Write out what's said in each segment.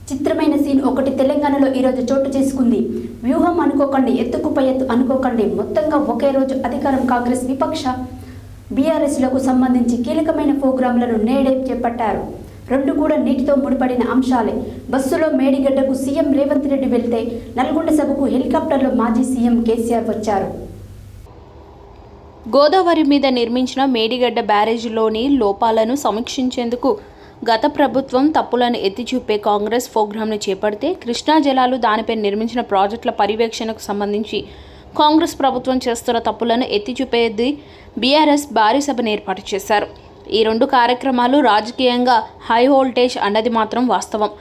చిత్రమైన సీన్ ఒకటి తెలంగాణలో ఈరోజు చోటు చేసుకుంది. వ్యూహం అనుకోకండి, ఎత్తుకు పై ఎత్తు అనుకోకండి. మొత్తంగా ఒకే రోజు అధికారం కాంగ్రెస్ విపక్ష బీఆర్ఎస్లకు సంబంధించి కీలకమైన ప్రోగ్రాంలను నేడే చేపట్టారు. రెండు కూడా నీటితో ముడిపడిన అంశాలే. బస్సులో మేడిగడ్డకు సీఎం రేవంత్ రెడ్డి వెళ్తే నల్గొండ సభకు హెలికాప్టర్లో మాజీ సీఎం కేసీఆర్ వచ్చారు. గోదావరి మీద నిర్మించిన మేడిగడ్డ బ్యారేజీలోని లోపాలను సమీక్షించేందుకు గత ప్రభుత్వం తప్పులను ఎత్తిచూపే కాంగ్రెస్ ప్రోగ్రాంను చేపడితే కృష్ణా జలాలు దానిపై నిర్మించిన ప్రాజెక్టుల పర్యవేక్షణకు సంబంధించి కాంగ్రెస్ ప్రభుత్వం చేస్తున్న తప్పులను ఎత్తిచూపేది బీఆర్ఎస్ భారీ సభను ఏర్పాటు చేశారు. ఈ రెండు కార్యక్రమాలు రాజకీయంగా హై వోల్టేజ్ అన్నది మాత్రం వాస్తవం.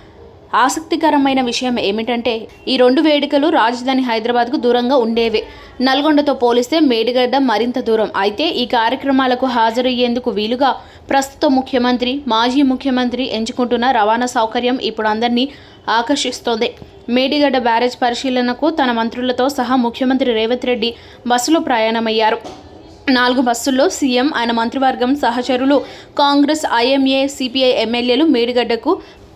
ఆసక్తికరమైన విషయం ఏమిటంటే ఈ రెండు వేడుకలు రాజధాని హైదరాబాద్కు దూరంగా ఉండేవే. నల్గొండతో పోలిస్తే మేడిగడ్డ మరింత దూరం. అయితే ఈ కార్యక్రమాలకు హాజరయ్యేందుకు వీలుగా ప్రస్తుత ముఖ్యమంత్రి, మాజీ ముఖ్యమంత్రి ఎంచుకుంటున్న రవాణా సౌకర్యం ఇప్పుడు అందరినీ ఆకర్షిస్తోంది. మేడిగడ్డ బ్యారేజ్ పరిశీలనకు తన మంత్రులతో సహా ముఖ్యమంత్రి రేవంత్ రెడ్డి బస్సులో ప్రయాణమయ్యారు. 4 బస్సుల్లో సీఎం, ఆయన మంత్రివర్గం సహచరులు, కాంగ్రెస్, ఐఎంఏ, సిపిఐ ఎమ్మెల్యేలు మేడిగడ్డకు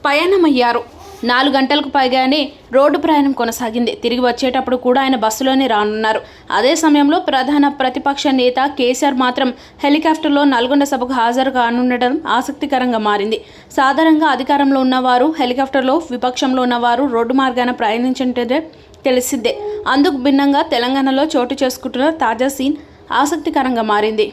పయనమయ్యారు. 4 గంటలకు పైగానే రోడ్డు ప్రయాణం కొనసాగింది. తిరిగి వచ్చేటప్పుడు కూడా ఆయన బస్సులోనే రానున్నారు. అదే సమయంలో ప్రధాన ప్రతిపక్ష నేత కేసీఆర్ మాత్రం హెలికాప్టర్లో నల్గొండ సభకు హాజరు కానుండడం ఆసక్తికరంగా మారింది. సాధారణంగా అధికారంలో ఉన్నవారు హెలికాప్టర్లో, విపక్షంలో ఉన్నవారు రోడ్డు మార్గాన ప్రయాణించే తెలిసిందే. అందుకు భిన్నంగా తెలంగాణలో చోటు చేసుకుంటున్న తాజా సీన్ ఆసక్తికరంగా మారింది.